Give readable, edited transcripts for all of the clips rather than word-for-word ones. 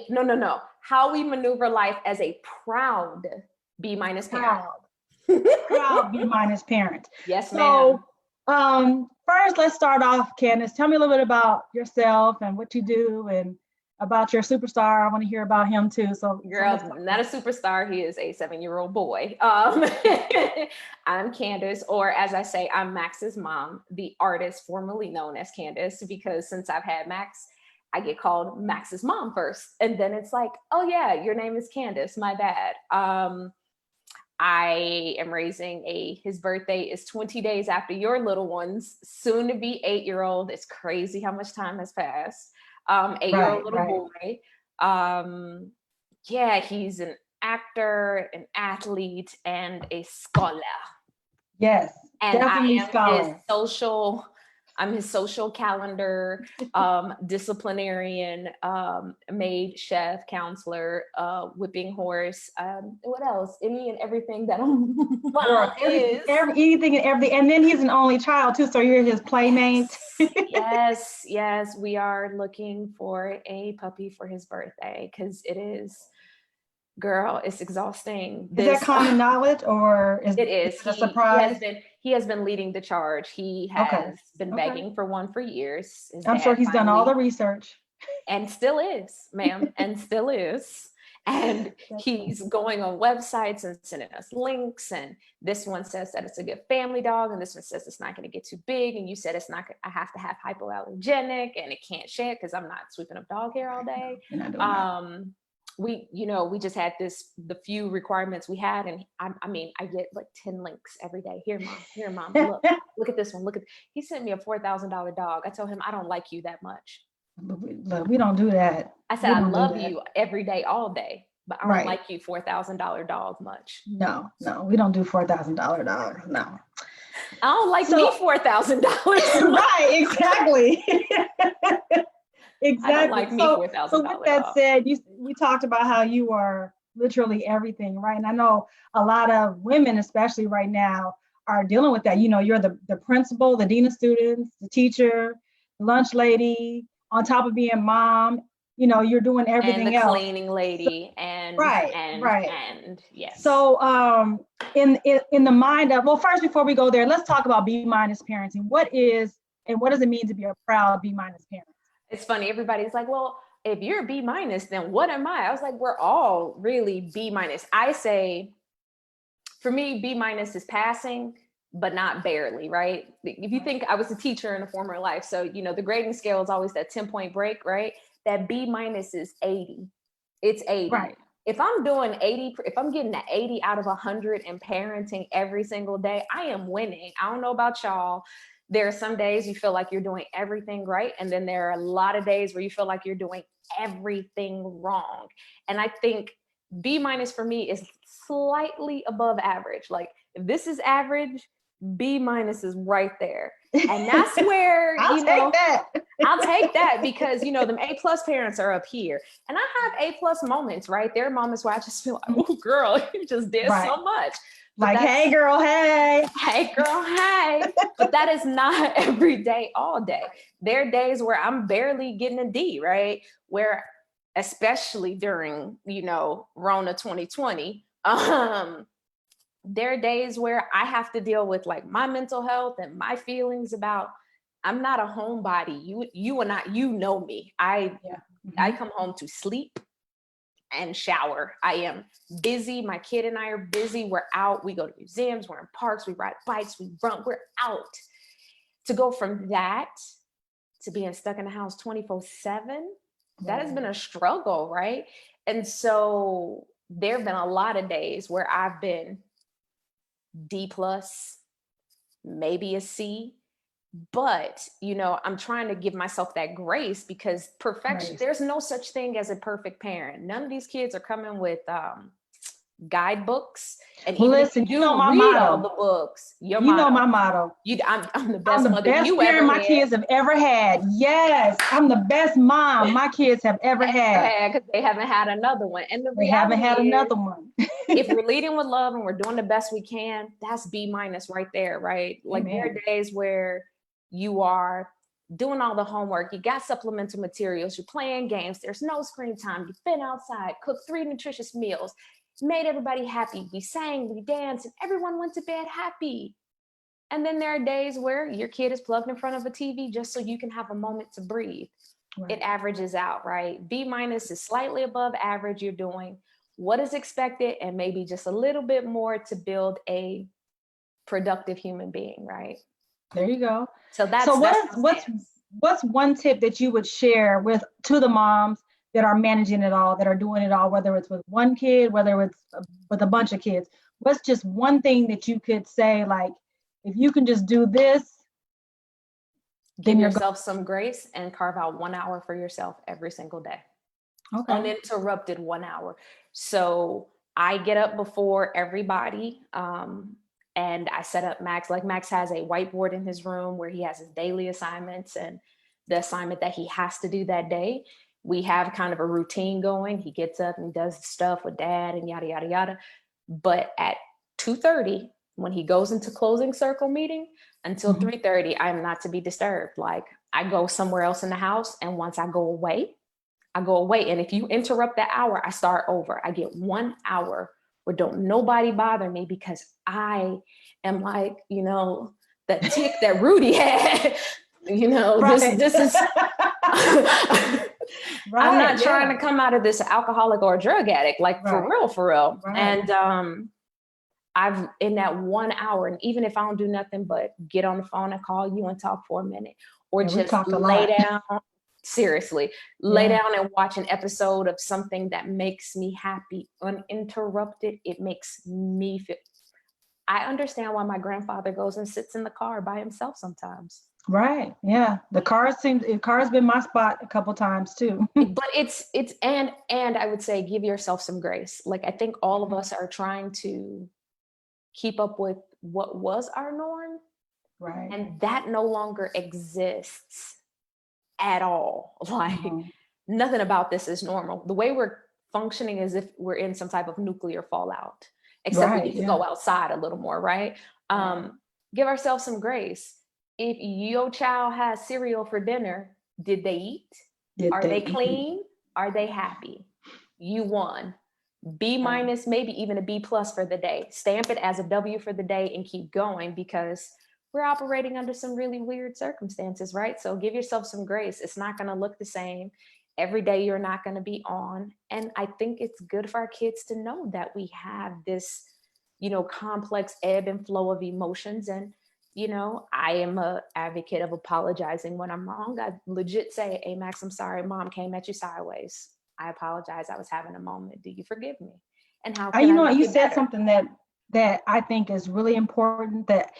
no. How we maneuver life as a proud B minus parent. Proud B minus parent. Yes, so, ma'am. First, let's start off, Candice. Tell me a little bit about yourself and what you do, and about your superstar. I want to hear about him too. So, girl, not a superstar. He is a 7-year-old boy. I'm Candice, or as I say, I'm Max's mom, the artist formerly known as Candice, because since I've had Max, I get called Max's mom first. And then it's like, oh yeah, your name is Candice, my bad. I am raising his birthday is 20 days after your little one's soon to be 8-year-old. It's crazy how much time has passed. 8-year-old little boy. Yeah, he's an actor, an athlete, and a scholar. Yes, and definitely I'm his social calendar, disciplinarian, maid, chef, counselor, whipping horse. What else? Any and everything that I'm anything and everything. And then he's an only child too, so you're his playmate. Yes, we are looking for a puppy for his birthday, because it is, girl, it's exhausting. Is that common knowledge, or is it a surprise? He has been leading the charge. He has been begging for one for years. I'm sure he's done all the research. And still is, ma'am, and still is. And he's going on websites and sending us links. And this one says that it's a good family dog, and this one says it's not going to get too big. And you said it's not. I have to have hypoallergenic, and it can't shed because I'm not sweeping up dog hair all day. We just had the few requirements we had, and I get like 10 links every day. Here, mom, look at this one. He sent me a $4,000 dog. I told him, I don't like you that much. Look, we don't do that. I said, I love you every day, all day, but I don't like you $4,000 dog much. No, we don't do $4,000 dogs. No. I don't like me $4,000. Right, exactly. Exactly. I don't like me $4,000. So with that said, you talked about how you are literally everything, right? And I know a lot of women, especially right now, are dealing with that. You're the principal, the dean of students, the teacher, the lunch lady, on top of being mom. You're doing everything else. And the cleaning lady, and yes. So in the mind of, well, first before we go there, let's talk about B minus parenting. What does it mean to be a proud B minus parent? It's funny. Everybody's like, well, if you're B minus, then what am I? I was like, we're all really B minus. I say, for me, B minus is passing, but not barely, right? If you think, I was a teacher in a former life, so the grading scale is always that 10-point break, right? That B minus is 80. It's 80. Right. If I'm doing 80, if I'm getting an 80 out of 100 in parenting every single day, I am winning. I don't know about y'all. There are some days you feel like you're doing everything right. And then there are a lot of days where you feel like you're doing everything wrong. And I think B minus for me is slightly above average. Like if this is average, B minus is right there. And that's where, I'll take that because, them A+ parents are up here. And I have A+ moments, right? There are moments where I just feel like, oh, girl, you just did so much. Like, hey, girl, hey. Hey, girl, hey. But that is not every day, all day. There are days where I'm barely getting a D, right? Where, especially during, Rona 2020, there are days where I have to deal with like my mental health and my feelings about, I'm not a homebody. You and I, know me. I come home to sleep and shower. I am busy. My kid and I are busy. We're out. We go to museums. We're in parks. We ride bikes. We run. We're out. To go from that to being stuck in the house 24/7, that has been a struggle, right? And so there have been a lot of days where I've been D+, maybe a C. But, I'm trying to give myself that grace because perfection, there's no such thing as a perfect parent. None of these kids are coming with guidebooks. And even listen, if you don't read all the books, my motto. I'm the best mother you ever had. My kids have ever had. Yes, I'm the best mom my kids have ever had. Because they haven't had another one. And they haven't had another one. If we're leading with love and we're doing the best we can, that's B minus right there, right? Like there are days where you are doing all the homework, you got supplemental materials, you're playing games, there's no screen time, you've been outside, cooked 3 nutritious meals, made everybody happy, we sang, we danced, and everyone went to bed happy. And then there are days where your kid is plugged in front of a TV just so you can have a moment to breathe. Right. It averages out, right? B- is slightly above average. You're doing what is expected and maybe just a little bit more to build a productive human being, right? There you go. So what's one tip that you would share to the moms that are managing it all, that are doing it all, whether it's with one kid, whether it's with a bunch of kids? What's just one thing that you could say, like, if you can just do this, give yourself some grace and carve out 1 hour for yourself every single day. Okay. Uninterrupted 1 hour. So I get up before everybody, and I set up Max. Like, Max has a whiteboard in his room where he has his daily assignments and the assignment that he has to do that day. We have kind of a routine going. He gets up and does stuff with dad and yada, yada, yada. But at 2:30, when he goes into closing circle meeting, until 3:30, I'm not to be disturbed. Like, I go somewhere else in the house, and once I go away. And if you interrupt that hour, I start over. I get 1 hour where don't nobody bother me, because I am like, that tick that Rudy had, right. this is, right, I'm not trying to come out of this alcoholic or a drug addict, like, right. for real. Right. And, I've in that 1 hour, and even if I don't do nothing but get on the phone and call you and talk for a minute, or just lay down, seriously, lay down and watch an episode of something that makes me happy, uninterrupted, it makes me feel. I understand why my grandfather goes and sits in the car by himself sometimes. Right. Yeah. The car's been my spot a couple times too. But it's and I would say give yourself some grace. Like, I think all of us are trying to keep up with what was our norm. Right. And that no longer exists at all. Like, nothing about this is normal. The way we're functioning is if we're in some type of nuclear fallout, except we need to go outside a little more, right? Give ourselves some grace. If your child has cereal for dinner, did they eat? Are they clean? Are they happy? You won. B-, maybe even a B+ for the day. Stamp it as a W for the day and keep going, because we're operating under some really weird circumstances, right? So give yourself some grace. It's not going to look the same. Every day you're not going to be on. And I think it's good for our kids to know that we have this, complex ebb and flow of emotions. And, I am an advocate of apologizing when I'm wrong. I legit say, hey, Max, I'm sorry. Mom came at you sideways. I apologize. I was having a moment. Do you forgive me? And how can you said something that I think is really important, that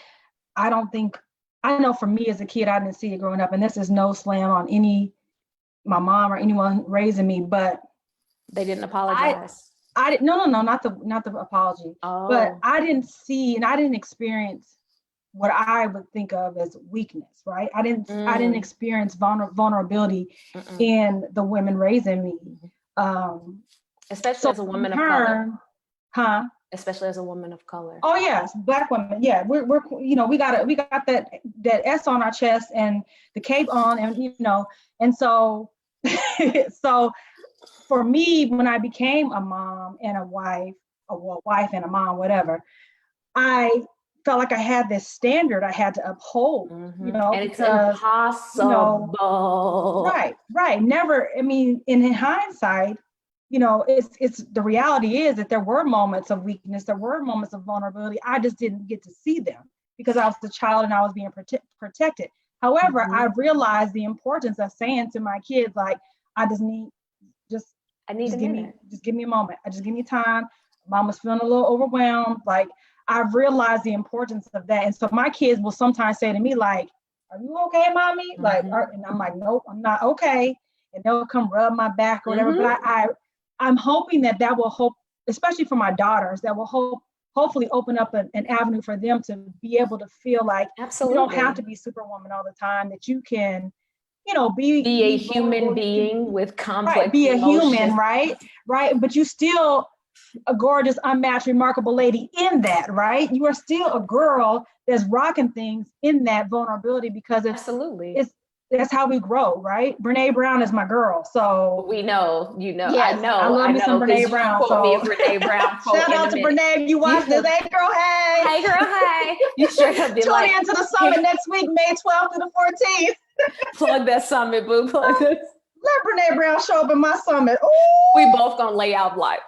I know for me as a kid, I didn't see it growing up, and this is no slam on my mom or anyone raising me, but they didn't apologize. I didn't, no, not the apology, but I didn't see, and I didn't experience what I would think of as weakness, right? I didn't experience vulnerability in the women raising me. Especially as a woman of color. Especially as a woman of color. Oh yes, Black women. Yeah, we're we got that S on our chest and the cape on, and so so for me, when I became a mom and a wife and a mom, whatever, I felt like I had this standard I had to uphold, and it's impossible. Right. Never. I mean, in hindsight, it's the reality is that there were moments of weakness, there were moments of vulnerability. I just didn't get to see them because I was the child and I was being protected. However, I realized the importance of saying to my kids, like, just give me a moment. Just give me time. Mom was feeling a little overwhelmed. Like, I've realized the importance of that. And so my kids will sometimes say to me, like, are you okay, mommy? Like, and I'm like, nope, I'm not okay. And they'll come rub my back or whatever. But I'm hoping that will especially for my daughters, that will hopefully open up an avenue for them to be able to feel like you don't have to be Superwoman all the time, that you can, be a human being with complex emotions. Be a human, right? But you still a gorgeous, unmatched, remarkable lady in that, right? You are still a girl that's rocking things in that vulnerability, because it's that's how we grow, right? Brene Brown is my girl. So we know, yes, I love me some Brene Brown. Quote me a Brene Brown quote. Shout out to Brene if you watch this. Hey girl, hey. Hey girl, hey. You sure have been Tune into the summit next week, May 12th to the 14th. Plug that summit, boo. Plug this. Let Brene Brown show up in my summit. Ooh. We both gonna lay out like.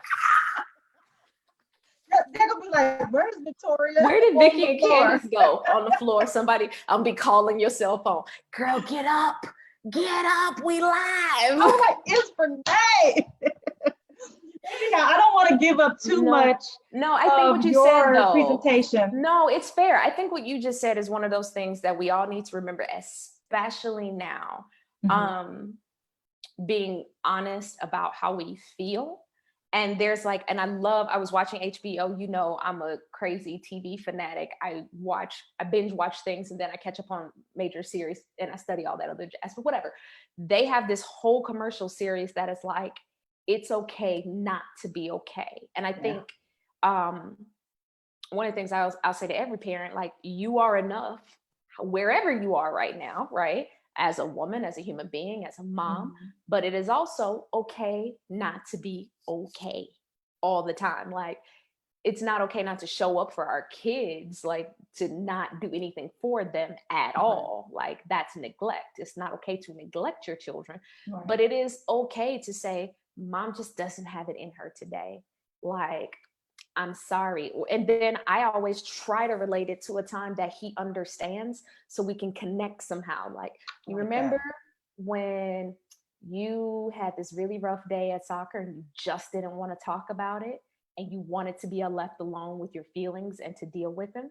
They're gonna be like, where's Victoria? Where did Vicky and Candice go? On the floor. Somebody, I'll be calling your cell phone. Girl, get up. Get up. We live. I'm like, it's Brene. Anyhow, I don't want to give up too much. No, I think what you said though. Presentation. No, it's fair. I think what you just said is one of those things that we all need to remember, especially now. Being honest about how we feel. And there's like, and I was watching HBO, you know, I'm a crazy TV fanatic. I binge watch things and then I catch up on major series and I study all that other jazz, but whatever. They have this whole commercial series that is like, it's okay not to be okay. And I think one of the things I'll say to every parent, like, you are enough wherever you are right now, right? As a woman, as a human being, as a mom, but it is also okay not to be okay all the time. Like, it's not okay not to show up for our kids, like to not do anything for them at all. Like, that's neglect. It's not okay to neglect your children, but it is okay to say, mom just doesn't have it in her today. Like, I'm sorry. And then I always try to relate it to a time that he understands so we can connect somehow. Like, you remember when you had this really rough day at soccer and you just didn't want to talk about it and you wanted to be left alone with your feelings and to deal with them?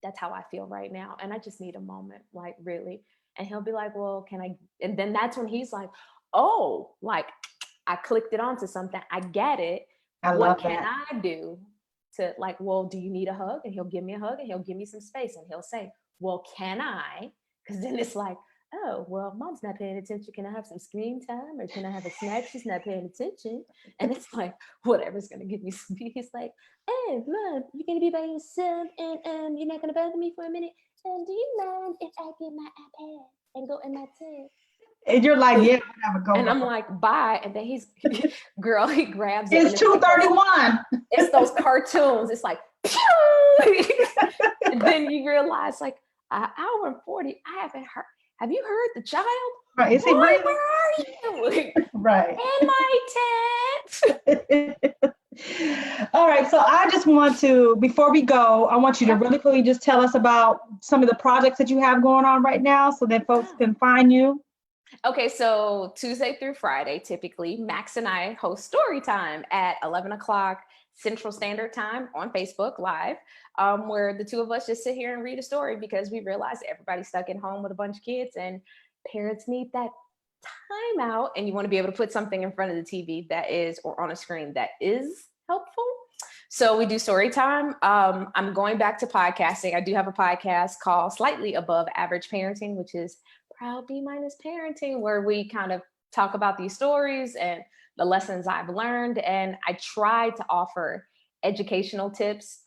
That's how I feel right now. And I just need a moment, like, really. And he'll be like, well, can I? And then that's when he's like, oh, like, I clicked it onto something. I get it. What can I do to, like, well, do you need a hug? And he'll give me a hug and he'll give me some space and he'll say, well, can I? Because then it's like, oh, well, mom's not paying attention. Can I have some screen time? Or can I have a snack? She's not paying attention. And it's like, whatever's going to give me some peace. He's like, hey, mom, you're going to be by yourself and you're not going to bother me for a minute. And do you mind if I get my iPad and go in my tent? And you're like, yeah, whatever, go. And I'm like, bye. And then he grabs it. It's 2:31. It's those cartoons. It's like, and then you realize, like, an hour and 40, I haven't heard. Have you heard the child? Right. Is he breathing? Where are you? Right. In my tent. All right. So I just want to, before we go, I want you to really quickly just tell us about some of the projects that you have going on right now so that folks can find you. Okay, so Tuesday through Friday, typically, Max and I host story time at 11 o'clock Central Standard Time on Facebook Live, where the two of us just sit here and read a story because we realize everybody's stuck at home with a bunch of kids and parents need that time out, and you want to be able to put something in front of the TV that is, or on a screen that is helpful. So we do story time. I'm going back to podcasting. I do have a podcast called Slightly Above Average Parenting, which is Proud B- Parenting, where we kind of talk about these stories and the lessons I've learned. And I try to offer educational tips,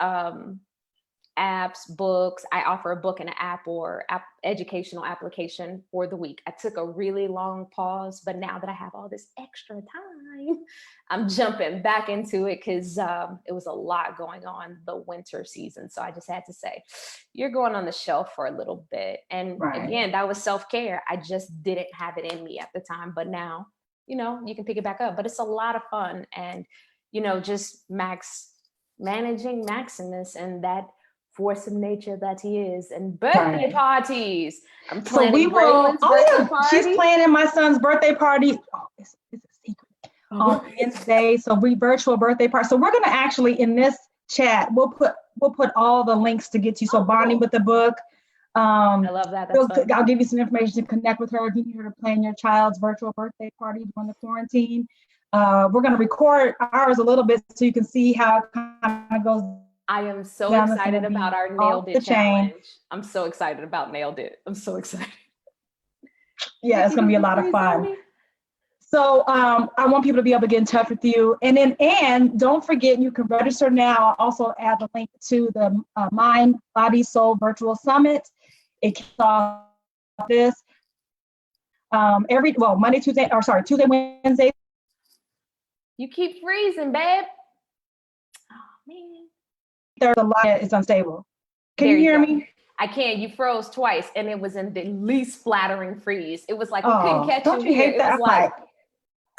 apps, books. I offer a book and an app or educational application for the week. I took a really long pause, but now that I have all this extra time, I'm jumping back into it because it was a lot going on the winter season. So I just had to say, you're going on the shelf for a little bit. And again, that was self-care. I just didn't have it in me at the time, but now, you know, you can pick it back up, but it's a lot of fun. And, you know, just managing Maximus and that force of nature that he is, and birthday parties. I'm planning. So we will. She's planning my son's birthday party. Oh, it's a secret. On Wednesday, so we virtual birthday party. So we're gonna actually in this chat, we'll put all the links to get you. So Bonnie with the book. I love that. I'll give you some information to connect with her if you need her to plan your child's virtual birthday party during the quarantine. We're gonna record ours a little bit so you can see how it kind of goes. I am so excited about our Nailed It challenge. I'm so excited about Nailed It. I'm so excited. Yeah, it's going to be a lot of fun. So I want people to be able to get in touch with you. And don't forget, you can register now. I'll also add the link to the Mind, Body, Soul Virtual Summit. It kicks off this. Tuesday, Wednesday. You keep freezing, babe. Oh man. The line is unstable. Can you hear me? I can. You froze twice, and it was in the least flattering freeze. It was like we couldn't catch don't you you here. hate that? It was like,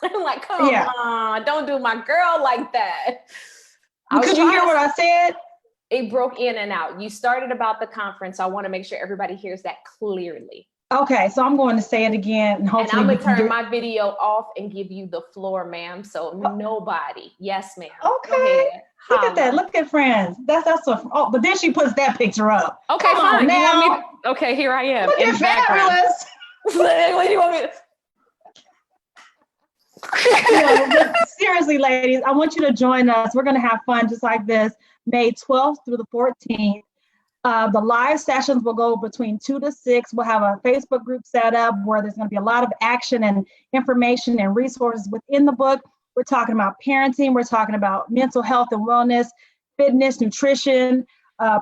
I'm like, come on, don't do my girl like that. Could you hear what I said? It broke in and out. You started about the conference. So I want to make sure everybody hears that clearly. Okay, so I'm going to say it again, and hopefully I'm gonna turn my video off and give you the floor, ma'am. So nobody. Yes, ma'am. Okay. Look at that. Look at friends. That's what. Oh, but then she puts that picture up. Okay, fine. You want me to, okay, here I am. Look at fabulous. What do you want me to? Seriously, ladies, I want you to join us. We're going to have fun just like this, May 12th through the 14th. The live sessions will go between 2 to 6. We'll have a Facebook group set up where there's going to be a lot of action and information and resources within the book. We're talking about parenting. We're talking about mental health and wellness, fitness, nutrition,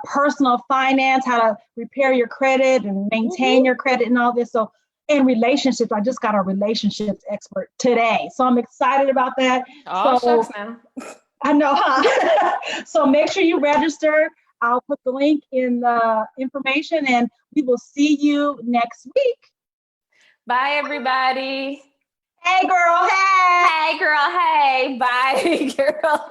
personal finance, how to repair your credit and maintain your credit and all this. So, and relationships. I just got a relationships expert today. So I'm excited about that. Oh, shucks now. I know, huh? So make sure you register. I'll put the link in the information, and we will see you next week. Bye, everybody. Hey, girl. Hey. Hey, girl. Hey. Bye, girl.